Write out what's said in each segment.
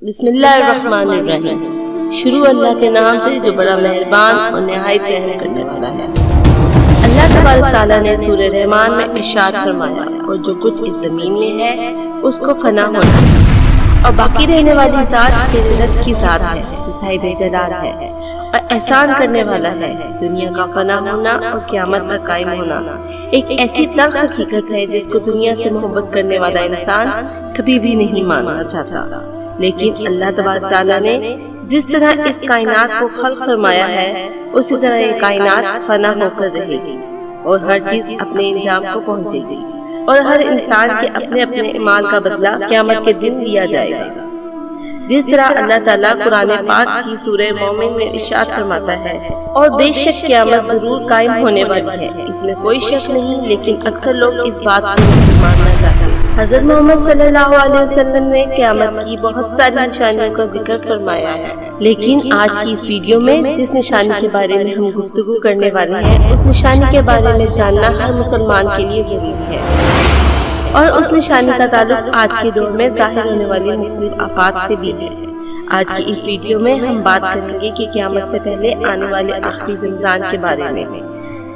بسم اللہ الرحمن الرحیم۔ شروع اللہ کے نام سے جو بڑا مہربان اور نہایت رحم کرنے والا ہے۔ اللہ تبارک تعالیٰ نے سورہ رحمان میں ارشاد فرمایا، اور جو کچھ اس زمین میں ہے اس کو فنا ہونا اور باقی رہنے والی ذات قدرت کی ذات ہے جو صاحب جلال ہے اور احسان کرنے والا ہے۔ دنیا کا فنا ہونا اور قیامت کا قائم ہونا ایک ایسی تلخ حقیقت ہے جس کو دنیا سے محبت کرنے والا انسان کبھی بھی نہیں ماننا چاہتا، لیکن اللہ تبارک تعالیٰ نے جس طرح اس کائنات کو خلق فرمایا ہے اسی طرح یہ کائنات فنا ہو کر رہے گی اور ہر چیز اپنے انجام کو پہنچے گی اور ہر انسان کے اپنے اپنے اعمال کا بدلہ قیامت کے دن لیا جائے گا۔ جس طرح اللہ تعالیٰ قرآن پاک کی سورہ مومن میں ارشاد فرماتا ہے، اور بے شک قیامت ضرور قائم ہونے والی ہے، اس میں کوئی شک نہیں، لیکن اکثر لوگ اس بات کو نہیں ماننا چاہتے۔ حضرت محمد صلی اللہ علیہ وسلم نے قیامت کی بہت ساری نشانیوں کا ذکر فرمایا ہے، لیکن آج کی اس ویڈیو میں جس نشانی کے بارے میں ہم گفتگو کرنے والے ہیں اس نشانی کے بارے میں جاننا ہر مسلمان کے لیے ضروری ہے، اور اس نشانی کا تعلق آج کے دور میں ظاہر ہونے والی مختلف آفات سے بھی ہے۔ آج کی اس ویڈیو میں ہم بات کریں گے کہ قیامت سے پہلے آنے والے آخری رمضان کے بارے میں۔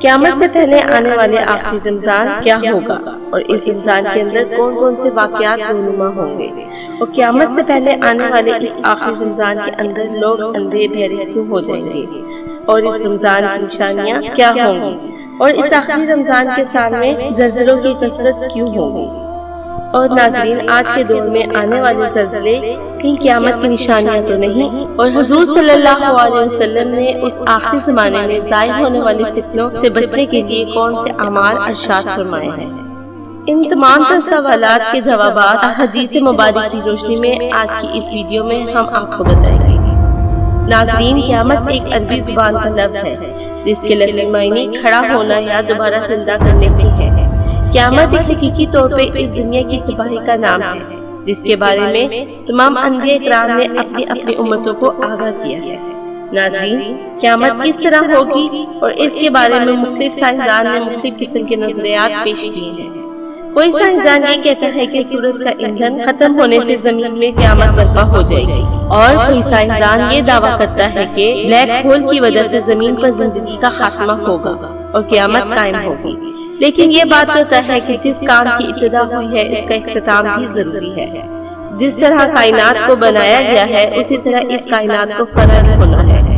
قیامت سے پہلے آنے والے آخری رمضان کیا ہوگا اور اس رمضان کے اندر کون کون سے واقعات رونما ہوں گے، اور قیامت سے پہلے آنے والے اس آخری رمضان کے اندر لوگ اندھے بہرے کیوں ہو جائیں گے، اور اس رمضان کی نشانیاں کیا ہوں گی، اور اس آخری رمضان کے سال میں زلزلوں کی کثرت کیوں ہوگی۔ اور ناظرین، آج کے دور میں آنے والے زلزلے کہیں قیامت کی نشانیاں تو نہیں، اور حضور صلی اللہ علیہ وسلم نے اس آخری زمانے میں ظاہر ہونے والے فتنوں سے بچنے کے لیے کون سے اعمال ارشاد فرمائے ہیں۔ ان تمام تر سوالات کے جوابات حدیث مبارک کی روشنی میں آج کی اس ویڈیو میں ہم آپ کو بتائیں گے۔ ناظرین، قیامت ایک عربی زبان کا لفظ ہے جس کے لفظی معنی کھڑا ہونا یا دوبارہ زندہ کرنے کی ہے۔ قیامت ایک حقیقی طور پہ اس دنیا کی تباہی کا نام ہے جس کے بارے میں تمام انبیاء کرام نے اپنی اپنی امتوں کو آگاہ کیا ہے۔ ناظرین، قیامت کس طرح ہوگی اور اس کے بارے میں مختلف سائنسدان نے مختلف قسم کے نظریات پیش کیے ہیں۔ کوئی سائنسدان یہ کہتا ہے کہ سورج کا ایندھن ختم ہونے سے زمین میں قیامت برپا ہو جائے گی، اور کوئی سائنسدان یہ دعویٰ کرتا ہے کہ بلیک ہول کی وجہ سے زمین پر زندگی کا خاتمہ ہوگا اور قیامت قائم ہوگی۔ لیکن یہ بات تو طے ہے کہ جس کام کی ابتدا ہوئی ہے اس کا اختتام بھی ضروری ہے۔ جس طرح کائنات کو بنایا گیا ہے اسی طرح اس کائنات کو فنا ہونا ہے،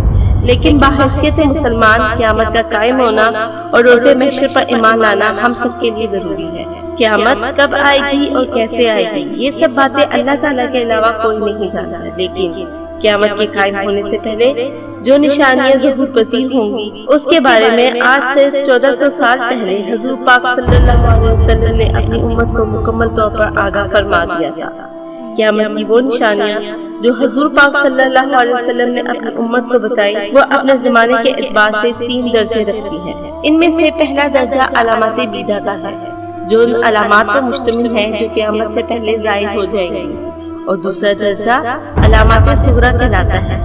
لیکن بحیثیت مسلمان قیامت کا قائم ہونا اور روز محشر پر ایمان لانا ہم سب کے لیے ضروری ہے۔ قیامت کب آئے گی اور کیسے آئے گی، یہ سب باتیں اللہ تعالیٰ کے علاوہ کوئی نہیں جانتا، لیکن قیامت کے قائم ہونے سے پہلے جو نشانیاں ظہور پذیر ہوں گی اس کے بارے میں آج سے 1400 سال پہلے حضور پاک صلی اللہ علیہ وسلم نے اپنی امت کو مکمل طور پر آگاہ فرما دیا تھا۔ قیامت کی وہ نشانیاں جو حضور پاک صلی اللہ علیہ وسلم نے اپنی امت کو بتائی وہ اپنے زمانے کے اعتبار سے 3 درجے رکھتی ہیں۔ ان میں سے پہلا درجہ علامات بیدہ کا ہے، جو ان علامات پر مشتمل ہے جو قیامت سے پہلے ظاہر ہو جائیں گی، اور دوسرا درجہ علامات صغریٰ کہلاتا ہے۔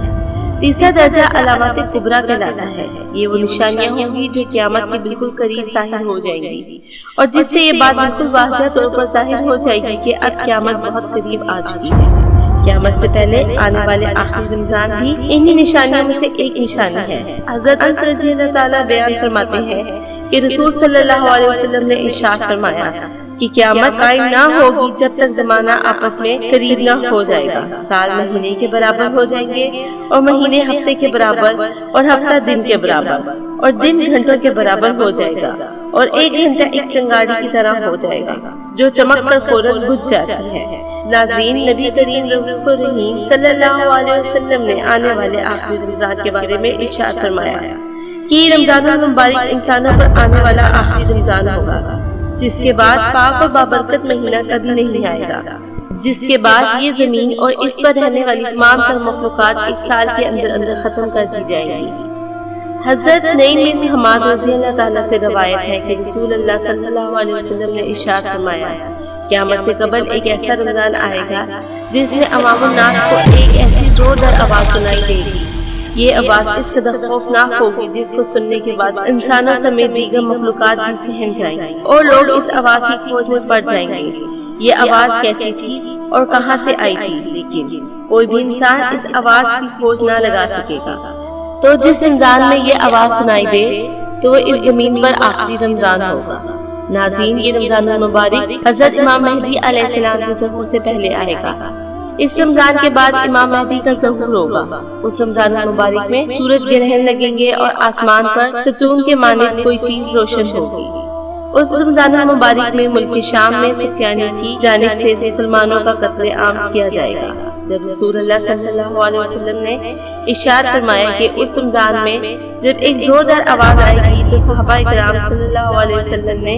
تیسرا درجہ علامات کبریٰ کہلاتا ہے۔ یہ وہ نشانیاں ہوں گی جو قیامت کے بالکل قریب ظاہر ہو جائیں گی، اور جس سے یہ بات بالکل واضح طور پر ظاہر ہو جائے گی کہ اب قیامت بہت قریب آ چکی ہے۔ قیامت سے پہلے آنے والے آخری رمضان بھی انہی نشانیوں میں سے ایک نشانی ہے۔ حضرت انس رضی اللہ تعالیٰ بیان فرماتے ہیں کہ رسول صلی اللہ علیہ وسلم نے ارشاد فرمایا کہ قیامت قائم نہ ہوگی جب تک زمانہ آپس میں قریب نہ ہو جائے گا۔ سال مہینے کے برابر ہو جائیں گے، اور مہینے ہفتے کے برابر، اور ہفتہ دن کے برابر، اور دن گھنٹوں کے برابر ہو جائے گا، اور ایک گھنٹہ ایک چنگاڑی کی طرح ہو جائے گا جو چمک کر فوراً بجھ جاتی ہے۔ ناظرین، نبی کریم رؤوف الرحیم صلی اللہ علیہ وسلم نے آنے والے آخری رمضان کے بارے میں ارشاد فرمایا کہ رمضان المبارک انسانوں پر آنے والا آخری رمضان ہوگا، جس کے بعد پاک اور بابرکت مہینہ کبھی نہیں آئے گا، جس کے بعد یہ زمین اور اس پر رہنے والی تمام تر مخلوقات ایک سال کے اندر اندر ختم کر دی جائے گی۔ حضرت نعیم بن حماد رضی اللہ تعالیٰ سے روایت ہے کہ رسول اللہ صلی اللہ علیہ وسلم نے ارشاد فرمایا، قیامت سے قبل ایک ایسا رمضان آئے گا جس میں عوام الناس کو ایک ایسی زوردار آواز سنائی دے گی۔ یہ آواز اس قدر خوفناک ہوگی جس کو سننے کے بعد انسانوں سمیت دیگر مخلوقات بھی سہم جائیں گے، اور لوگ اس آواز کی کھوج میں پڑ جائیں گے۔ یہ آواز کیسی تھی اور کہاں سے آئی تھی، لیکن کوئی بھی انسان اس آواز کی کھوج نہ لگا سکے گا۔ تو جس رمضان میں یہ آواز سنائی دے تو وہ اس زمین پر آخری رمضان ہوگا۔ ناظرین، یہ رمضان المبارک حضرت امام مہدی علیہ السلام کے ظہور سے پہلے آئے گا۔ اس رمضان کے بعد امام مہدی کا ظہور ہوگا۔ اس رمضان المبارک میں سورج گرہن لگیں گے اور آسمان پر ستون کے مانند کوئی چیز روشن ہوگی۔ اس رمضان المبارک میں ملک شام میں سفیانی کی جانب سے مسلمانوں کا قتل عام کیا جائے گا۔ جب رسول اللہ صلی اللہ علیہ وسلم نے ارشاد فرمایا کہ اس رمضان میں جب ایک زوردار آواز آئے گی تو صحابہ کرام صلی اللہ علیہ وسلم نے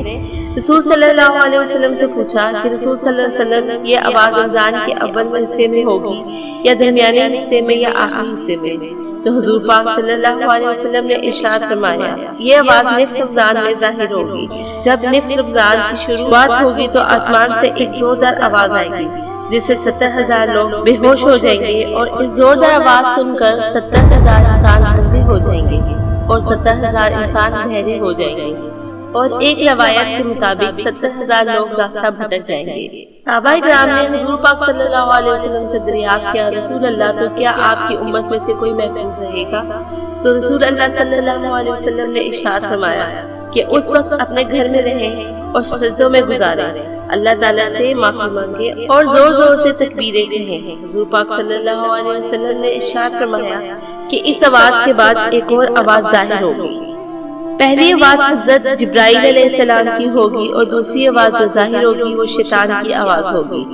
رسول صلی اللہ علیہ وسلم سے پوچھا کہ رسول صلی اللہ علیہ وسلم یہ آواز رمضان کے اول حصے میں ہوگی یا درمیانی حصے میں یا آخری حصے میں؟ تو حضور پاک صلی اللہ علیہ وسلم نے ارشاد فرمایا یہ آواز نصف رمضان میں ظاہر ہوگی۔ جب نصف رمضان کی شروعات ہوگی تو آسمان سے ایک زوردار آواز آئے گی جس سے 70,000 لوگ بے ہوش ہو جائیں گے، اور اس زوردار آواز سن کر 70,000 انسان اندھے ہو جائیں گے اور 70,000 انسان بہرے ہو جائیں گے، اور ایک روایت کے مطابق 70,000 لوگ راستہ بھٹک جائیں گے۔ صحابہ کرام نے حضور پاک صلی اللہ علیہ وسلم سے دریافت کیا رسول اللہ تو کیا آپ کی امت میں سے کوئی محفوظ رہے گا؟ تو رسول اللہ صلی اللہ علیہ وسلم نے ارشاد فرمایا کہ اس وقت اپنے گھر میں رہیں اور سجدوں میں گزارے، اللہ تعالیٰ سے معافی مانگے اور زور زور سے تکبیریں کہیں۔ حضور پاک صلی اللہ علیہ وسلم نے ارشاد فرمایا کہ اس آواز کے بعد ایک اور آواز ظاہر ہوگی۔ پہلی آواز حضرت جبرائیل علیہ السلام کی ہوگی اور دوسری آواز جو ظاہر ہوگی وہ شیطان کی آواز ہوگی۔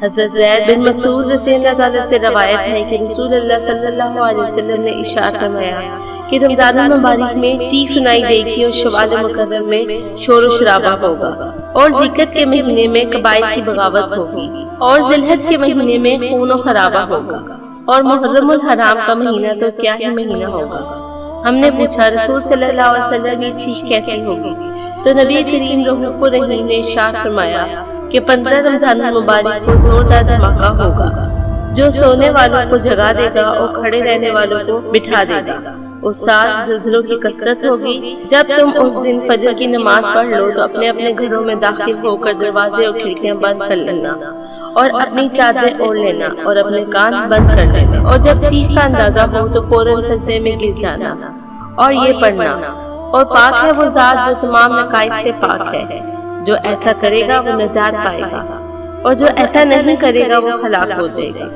حضرت زید بن مسعود رضی اللہ تعالیٰ سے روایت ہے کہ رسول اللہ صلی اللہ علیہ وسلم نے ارشاد فرمایا کہ رمضان المبارک میں چیخ سنائی دے گی اور شوال مکرم میں شور و شرابہ ہوگا، اور ذکر کے مہینے میں قبائل کی بغاوت ہوگی، اور ذی الحج کے مہینے میں خون و خرابہ ہوگا، اور محرم الحرام کا مہینہ تو کیا ہی مہینہ ہوگا۔ ہم نے پوچھا رسول صلی اللہ علیہ وسلم یہ چیز کیسی ہوگی؟ تو نبی کریم رؤوف الرحیم نے ارشاد فرمایا کہ 15 رمضان المبارک کو زوردار دھماکہ ہوگا جو سونے والوں کو جگا دے گا اور کھڑے رہنے والوں کو بٹھا دے گا۔ اس سال زلزلوں کی کثرت ہوگی۔ جب تم اس دن فجر کی نماز پڑھ لو تو اپنے اپنے گھروں میں داخل ہو کر دروازے اور کھڑکیاں بند کر لینا اور اپنی چادریں اوڑھ لینا اور اپنے کان بند کر لینا، اور جب چیخ کا اندازہ ہو تو فوراً سجدے میں گر جانا اور یہ پڑھنا، اور پاک ہے وہ ذات جو تمام نقائص سے پاک ہے، جو ایسا کرے گا وہ نجات پائے گا اور جو ایسا نہیں کرے گا وہ ہلاک ہو جائے گا۔